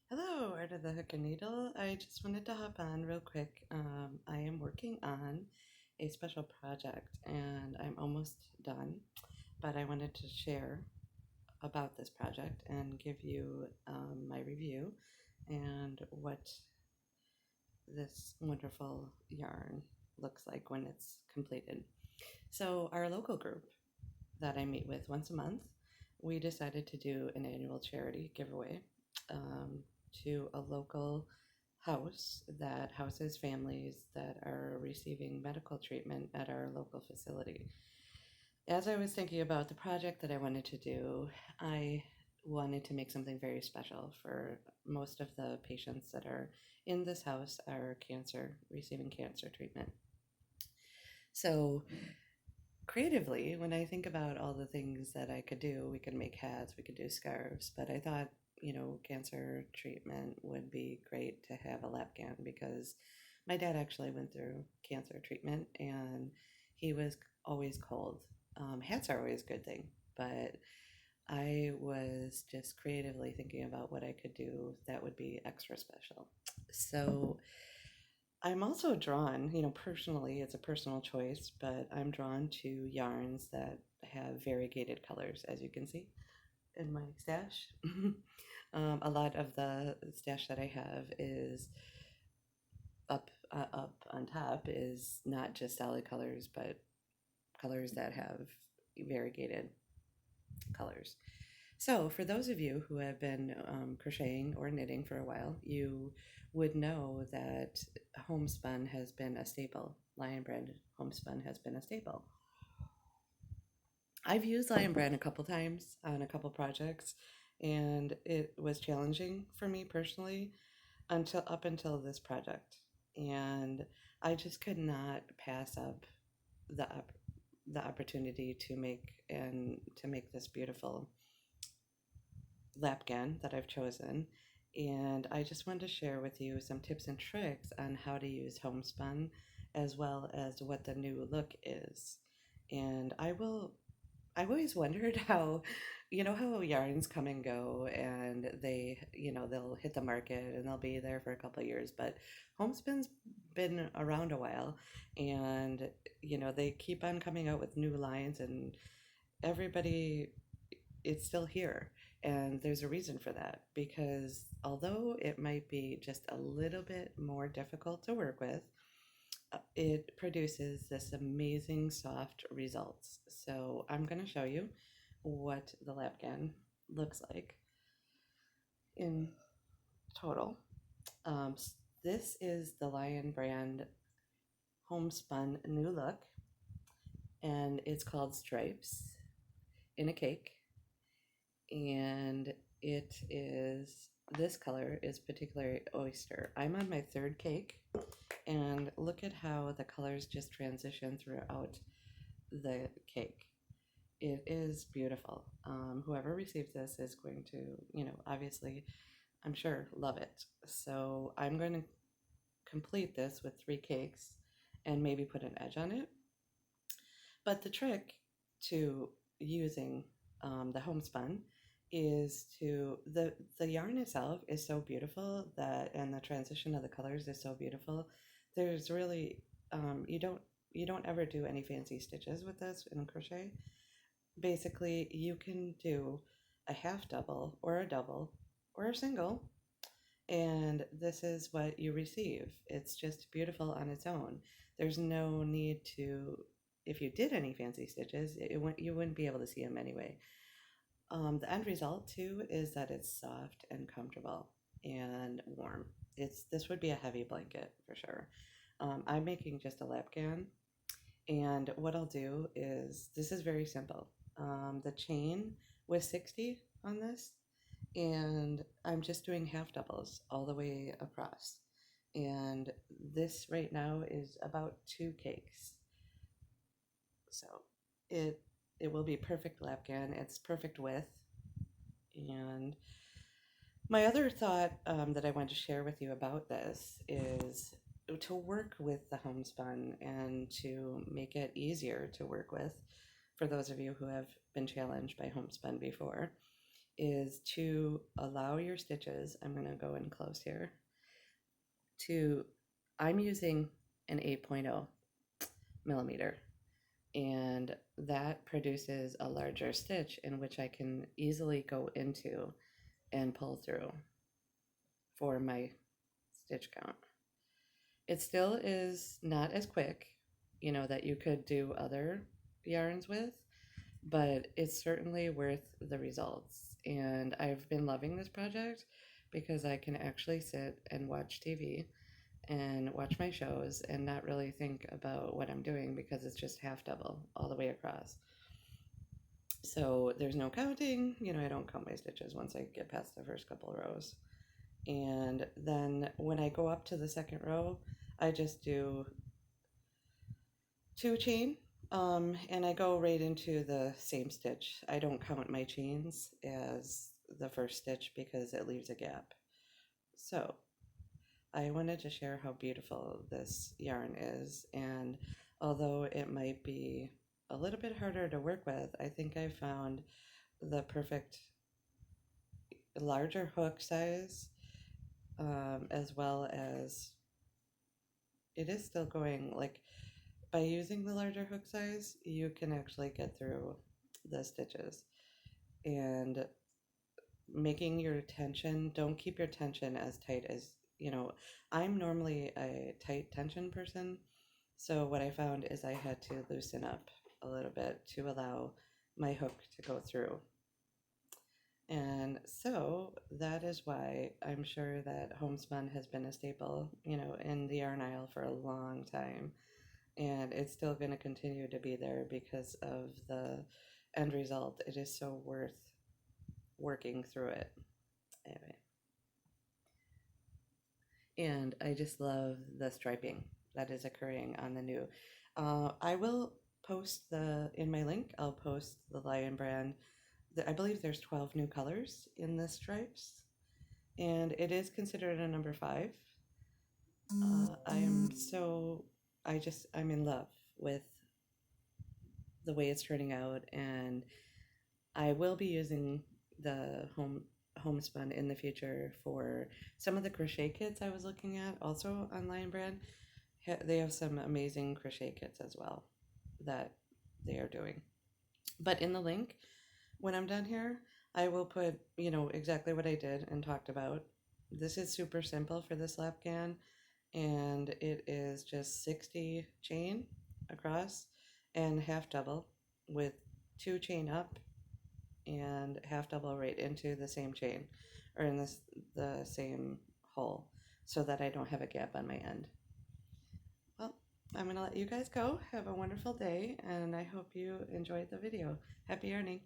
Hello, Art of the Hook and Needle. I just wanted to hop on real quick. I am working on a special project and I'm almost done, but I wanted to share about this project and give you my review and what this wonderful yarn looks like when it's completed. So, our local group that I meet with once a month, we decided to do an annual charity giveaway um, to a local house that houses families that are receiving medical treatment at our local facility. As I was thinking about the project that I wanted to do, I wanted to make something very special for most of the patients that are in this house are receiving cancer treatment. So creatively, when I think about all the things that I could do, we could make hats, we could do scarves, but I thought, cancer treatment would be great to have a Lapghan because my dad actually went through cancer treatment and he was always cold. Hats are always a good thing, but I was just creatively thinking about what I could do that would be extra special. So I'm also drawn, personally, it's a personal choice, but I'm drawn to yarns that have variegated colors, as you can see in my stash. A lot of the stash that I have is up on top is not just solid colors, but colors that have variegated colors. So, for those of you who have been crocheting or knitting for a while, you would know that homespun has been a staple. Lion brand homespun has been a staple. I've used Lion brand a couple times on a couple projects, and it was challenging for me personally until this project, and I just could not pass up the up the opportunity to make this beautiful Lapghan that I've chosen. And I just wanted to share with you some tips and tricks on how to use homespun as well as what the new look is. And I've always wondered how, how yarns come and go and they'll hit the market and they'll be there for a couple of years. But homespun's been around a while and, they keep on coming out with new lines and everybody it's still here. And there's a reason for that because although it might be just a little bit more difficult to work with, it produces this amazing soft results. So I'm going to show you what the Lapghan looks like in total. Um, this is the Lion brand homespun new look, and it's called Stripes in a cake. And it is this color is particularly oyster. I'm on my third cake, and look at how the colors just transition throughout the cake. It is beautiful. Whoever receives this is going to, obviously, I'm sure, love it. So I'm going to complete this with 3 cakes and maybe put an edge on it. But the trick to using the homespun is the yarn itself is so beautiful that and the transition of the colors is so beautiful. There's really you don't ever do any fancy stitches with this in crochet. Basically, you can do a half double or a double or a single, and this is what you receive. It's just beautiful on its own. There's no need to, if you did any fancy stitches, you wouldn't be able to see them anyway. The end result too is that it's soft and comfortable and warm. This would be a heavy blanket for sure. I'm making just a Lapghan, and what I'll do is this is very simple. The chain was 60 on this, and I'm just doing half doubles all the way across. And this right now is about 2 cakes. So it it will be perfect Lapghan. It's perfect width. And my other thought that I want to share with you about this is to work with the homespun and to make it easier to work with for those of you who have been challenged by homespun before is to allow your stitches, I'm going to go in close here, to, I'm using an 8.0 millimeter, and that produces a larger stitch in which I can easily go into and pull through for my stitch count. It still is not as quick, that you could do other yarns with, but it's certainly worth the results. And I've been loving this project because I can actually sit and watch TV and watch my shows and not really think about what I'm doing because it's just half double all the way across. So there's no counting, I don't count my stitches once I get past the first couple of rows. And then when I go up to the second row, I just do 2 chain, and I go right into the same stitch. I don't count my chains as the first stitch because it leaves a gap. So I wanted to share how beautiful this yarn is, and although it might be a little bit harder to work with, I think I found the perfect larger hook size, as well as it is still going, like, by using the larger hook size, you can actually get through the stitches. And making your tension, don't keep your tension as tight as, I'm normally a tight tension person. So what I found is I had to loosen up a little bit to allow my hook to go through. And so that is why I'm sure that homespun has been a staple, in the yarn aisle for a long time. And it's still going to continue to be there because of the end result. It is so worth working through it. Anyway. And I just love the striping that is occurring on the new. I will post in my link, I'll post the Lion brand. I believe there's 12 new colors in the stripes, and it is considered a number 5. I'm in love with the way it's turning out, and I will be using the homespun in the future for some of the crochet kits I was looking at also on Lion Brand. They have some amazing crochet kits as well that they are doing. But in the link, when I'm done here, I will put, exactly what I did and talked about. This is super simple for this Lapghan, and it is just 60 chain across and half double with 2 chain up and half double right into the same chain, or in the same hole, so that I don't have a gap on my end. Well, I'm going to let you guys go. Have a wonderful day, and I hope you enjoyed the video. Happy yarning!